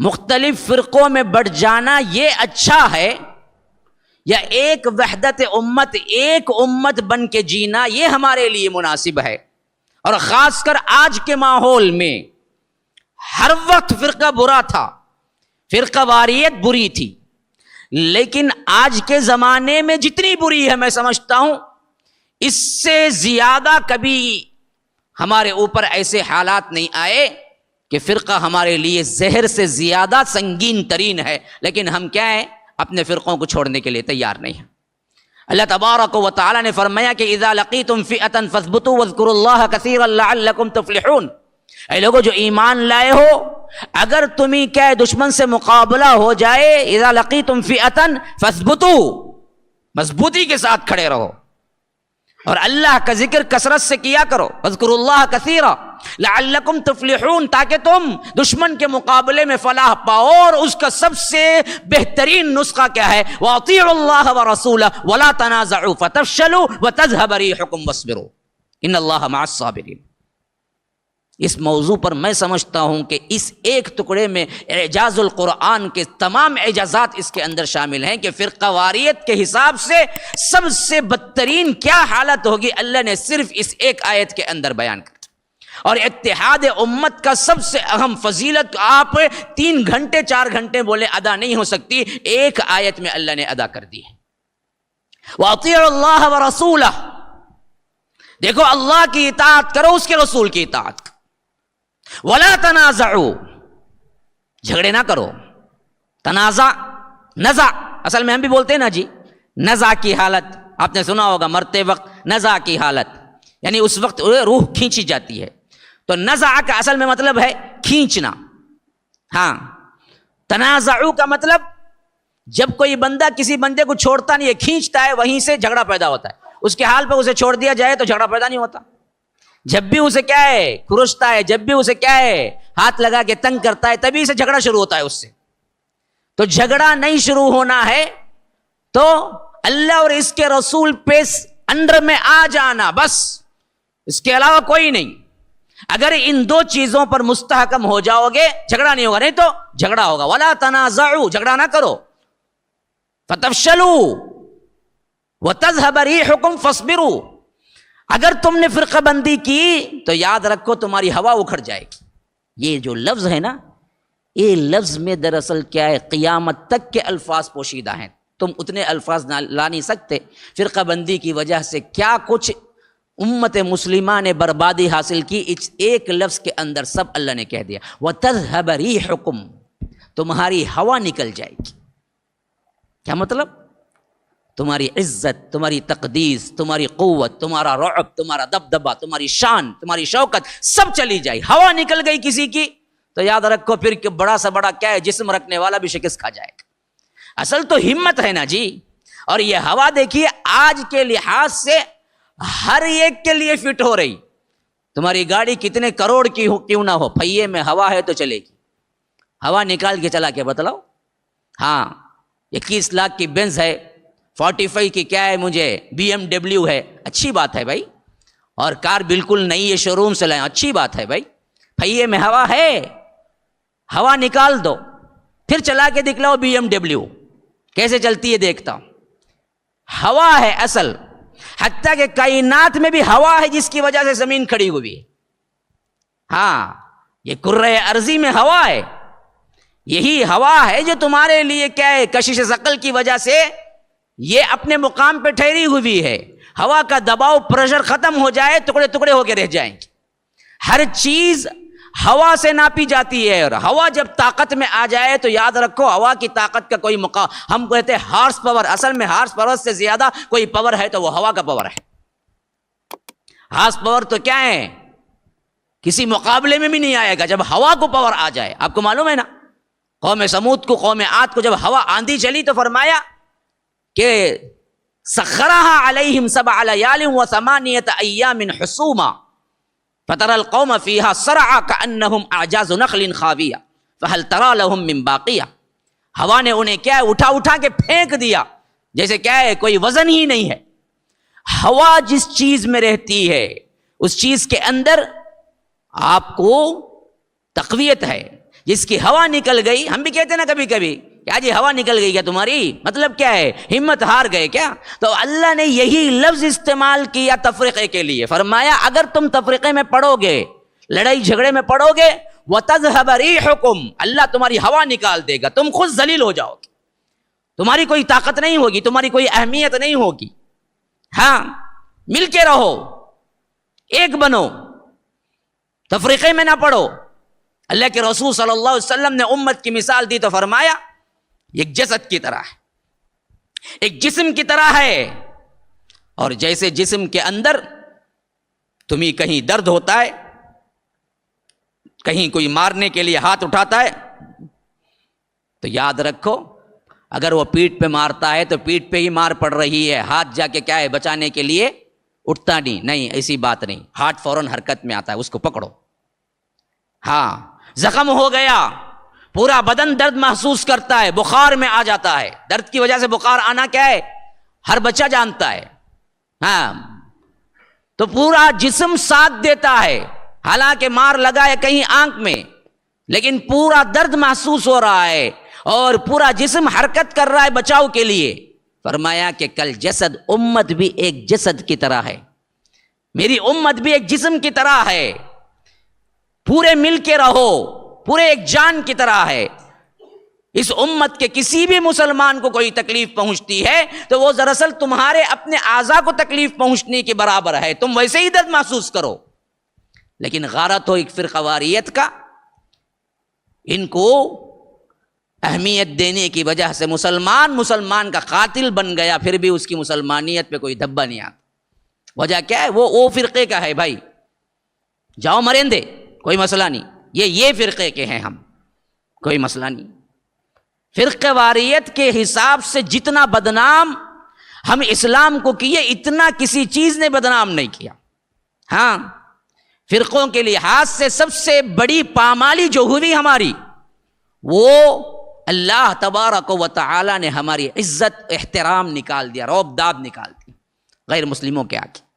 مختلف فرقوں میں بٹ جانا یہ اچھا ہے یا ایک وحدت امت، ایک امت بن کے جینا یہ ہمارے لیے مناسب ہے؟ اور خاص کر آج کے ماحول میں ہر وقت فرقہ برا تھا، فرقہ واریت بری تھی، لیکن آج کے زمانے میں جتنی بری ہے میں سمجھتا ہوں اس سے زیادہ کبھی ہمارے اوپر ایسے حالات نہیں آئے کہ فرقہ ہمارے لیے زہر سے زیادہ سنگین ترین ہے، لیکن ہم کیا ہیں؟ اپنے فرقوں کو چھوڑنے کے لیے تیار نہیں ہیں۔ اللہ تبارک و تعالی نے فرمایا کہ اذا لقیتم فئۃ فاثبتوا واذکروا اللہ کثیرا لعلکم تفلحون، اے لوگوں جو ایمان لائے ہو، اگر تمہیں کیا دشمن سے مقابلہ ہو جائے، اذا لقیتم فئۃ فاثبتوا، مضبوطی کے ساتھ کھڑے رہو اور اللہ کا ذکر کثرت سے کیا کرو، واذکروا اللہ کثیرا لعلکم تفلحون، تاکہ تم دشمن کے مقابلے میں فلاح پاؤ۔ اور اس کا سب سے بہترین نسخہ کیا ہے؟ واطیعوا اللہ ورسولہ ولا تنازعوا فتفشلوا وتذهب ريحكم واصبروا ان اللہ مع الصابرین۔ اس موضوع پر میں سمجھتا ہوں کہ اس ایک ٹکڑے میں اعجاز القرآن کے تمام اعجازات اس کے اندر شامل ہیں کہ فرقہ واریت کے حساب سے سب سے بدترین کیا حالت ہوگی اللہ نے صرف اس ایک آیت کے اندر بیان کر۔ اور اتحاد امت کا سب سے اہم فضیلت آپ 3 گھنٹے 4 گھنٹے بولے ادا نہیں ہو سکتی، ایک آیت میں اللہ نے ادا کر دی ہے۔ وَأَطِيعُوا اللَّهَ وَرَسُولَهُ، دیکھو اللہ کی اطاعت کرو، اس کے رسول کی اطاعت کرو۔ وَلَا تَنَازَعُوا، جھگڑے نہ کرو۔ تنازع، نزع، اصل میں ہم بھی بولتے ہیں نا جی، نزع کی حالت آپ نے سنا ہوگا، مرتے وقت نزع کی حالت، یعنی اس وقت روح کھینچی جاتی ہے۔ تو نزع کا اصل میں مطلب ہے کھینچنا۔ ہاں، تنازعوا کا مطلب جب کوئی بندہ کسی بندے کو چھوڑتا نہیں ہے، کھینچتا ہے، وہیں سے جھگڑا پیدا ہوتا ہے۔ اس کے حال پہ اسے چھوڑ دیا جائے تو جھگڑا پیدا نہیں ہوتا۔ جب بھی اسے کیا ہے کھرچتا ہے، جب بھی اسے کیا ہے ہاتھ لگا کے تنگ کرتا ہے، تبھی سے جھگڑا شروع ہوتا ہے اس سے۔ تو جھگڑا نہیں شروع ہونا ہے تو اللہ اور اس کے رسول پہ انڈر میں آ جانا، بس اس کے علاوہ کوئی نہیں۔ اگر ان 2 چیزوں پر مستحکم ہو جاؤ گے جھگڑا نہیں ہوگا، نہیں تو جھگڑا ہوگا۔ ولا تنازعوا، جھگڑا نہ کرو۔ فتفشلوا وتذهب ريحكم فاصبروا، اگر تم نے فرقہ بندی کی تو یاد رکھو تمہاری ہوا اکھڑ جائے گی۔ یہ جو لفظ ہے نا، یہ لفظ میں دراصل کیا ہے؟ قیامت تک کے الفاظ پوشیدہ ہیں، تم اتنے الفاظ لا نہیں سکتے۔ فرقہ بندی کی وجہ سے کیا کچھ امت مسلمہ نے بربادی حاصل کی، اس ایک لفظ کے اندر سب اللہ نے کہہ دیا۔ وَتَذْهَبَ رِيحُكُمْ، تمہاری ہوا نکل جائے گی۔ کیا مطلب؟ تمہاری عزت، تمہاری تقدیس، تمہاری قوت، تمہارا رعب، تمہارا دبدبہ، تمہاری شان، تمہاری شوکت سب چلی جائے۔ ہوا نکل گئی کسی کی تو یاد رکھو پھر کہ بڑا سا بڑا کیا ہے جسم رکھنے والا بھی شکست کھا جائے گا۔ اصل تو ہمت ہے نا جی۔ اور یہ ہوا دیکھیے آج کے لحاظ سے ہر ایک کے لیے فٹ ہو رہی۔ تمہاری گاڑی کتنے کروڑ کی ہو کیوں نہ ہو، پہیے میں ہوا ہے تو چلے گی۔ ہوا نکال کے چلا کے بتلاؤ۔ ہاں، 21 لاکھ کی بینز ہے، 45 کی کیا ہے مجھے BMW ہے، اچھی بات ہے بھائی۔ اور کار بالکل نئی ہے، شو روم سے لائیں، اچھی بات ہے بھائی۔ پہیے میں ہوا ہے، ہوا نکال دو، پھر چلا کے دکھلاؤ BMW کیسے چلتی ہے دیکھتا ہوں۔ ہوا ہے اصل، حتیٰ کہ کائنات میں بھی ہوا ہے جس کی وجہ سے زمین کھڑی ہوئی ہے۔ ہاں، یہ کرۂ ارضی میں ہوا ہے، یہی ہوا ہے جو تمہارے لیے کیا ہے کشش ثقل کی وجہ سے یہ اپنے مقام پہ ٹھہری ہوئی ہے۔ ہوا کا دباؤ پریشر ختم ہو جائے ٹکڑے ٹکڑے ہو کے رہ جائیں گے۔ ہر چیز ہوا سے ناپی جاتی ہے، اور ہوا جب طاقت میں آ جائے تو یاد رکھو ہوا کی طاقت کا کوئی ہم کہتے ہیں ہارس پاور، اصل میں ہارس پاور سے زیادہ کوئی پاور ہے تو وہ ہوا کا پاور ہے۔ ہارس پاور تو کیا ہے کسی مقابلے میں بھی نہیں آئے گا جب ہوا کو پاور آ جائے۔ آپ کو معلوم ہے نا، قوم سمود کو، قوم عاد کو جب ہوا آندھی چلی تو فرمایا کہ سخرها علیہم 7 لیال و8 ایام حسوما فترى القوم فيها صرعا كأنهم اعجاز نخل خاویہ فهل ترى لهم من باقیہ۔ ہوا نے انہیں کیا ہے اٹھا کے پھینک دیا، جیسے کیا ہے کوئی وزن ہی نہیں ہے۔ ہوا جس چیز میں رہتی ہے اس چیز کے اندر آپ کو تقویت ہے، جس کی ہوا نکل گئی، ہم بھی کہتے ہیں نا کبھی کبھی کیا جی ہوا نکل گئی کیا تمہاری، مطلب کیا ہے، ہمت ہار گئے کیا؟ تو اللہ نے یہی لفظ استعمال کیا تفرقے کے لیے، فرمایا اگر تم تفرقے میں پڑو گے، لڑائی جھگڑے میں پڑو گے، وَتَذْهَبَ رِيحُكُمْ، اللہ تمہاری ہوا نکال دے گا، تم خود ذلیل ہو جاؤ گے، تمہاری کوئی طاقت نہیں ہوگی، تمہاری کوئی اہمیت نہیں ہوگی۔ ہاں مل کے رہو، ایک بنو، تفریقے میں نہ پڑو۔ اللہ کے رسول صلی اللہ علیہ وسلم نے امت کی مثال دی تو فرمایا ایک جسد کی طرح ہے، ایک جسم کی طرح ہے، اور جیسے جسم کے اندر تمہیں کہیں درد ہوتا ہے، کہیں کوئی مارنے کے لیے ہاتھ اٹھاتا ہے، تو یاد رکھو اگر وہ پیٹھ پہ مارتا ہے تو پیٹھ پہ ہی مار پڑ رہی ہے، ہاتھ جا کے کیا ہے بچانے کے لیے اٹھتا نہیں، ایسی بات نہیں، ہاتھ فوراً حرکت میں آتا ہے، اس کو پکڑو۔ ہاں زخم ہو گیا، پورا بدن درد محسوس کرتا ہے، بخار میں آ جاتا ہے، درد کی وجہ سے بخار آنا کیا ہے ہر بچہ جانتا ہے، ہاں تو پورا جسم ساتھ دیتا ہے، حالانکہ مار لگا ہے کہیں آنکھ میں، لیکن پورا درد محسوس ہو رہا ہے اور پورا جسم حرکت کر رہا ہے بچاؤ کے لیے۔ فرمایا کہ کل جسد امت بھی ایک جسد کی طرح ہے، میری امت بھی ایک جسم کی طرح ہے، پورے مل کے رہو، پورے ایک جان کی طرح ہے۔ اس امت کے کسی بھی مسلمان کو کوئی تکلیف پہنچتی ہے تو وہ دراصل تمہارے اپنے اعضاء کو تکلیف پہنچنے کے برابر ہے، تم ویسے ہی درد محسوس کرو، لیکن غارت ہو ایک فرقہ واریت کا، ان کو اہمیت دینے کی وجہ سے مسلمان کا قاتل بن گیا، پھر بھی اس کی مسلمانیت پہ کوئی دھبا نہیں آتا۔ وجہ کیا ہے؟ وہ فرقے کا ہے بھائی، جاؤ مرندے، کوئی مسئلہ نہیں، یہ فرقے کے ہیں ہم، کوئی مسئلہ نہیں۔ فرقہ واریت کے حساب سے جتنا بدنام ہم اسلام کو کیے اتنا کسی چیز نے بدنام نہیں کیا۔ ہاں فرقوں کے لحاظ سے سب سے بڑی پامالی جو ہوئی ہماری، وہ اللہ تبارک و تعالی نے ہماری عزت احترام نکال دیا، روب داب نکال دی غیر مسلموں کے آگے۔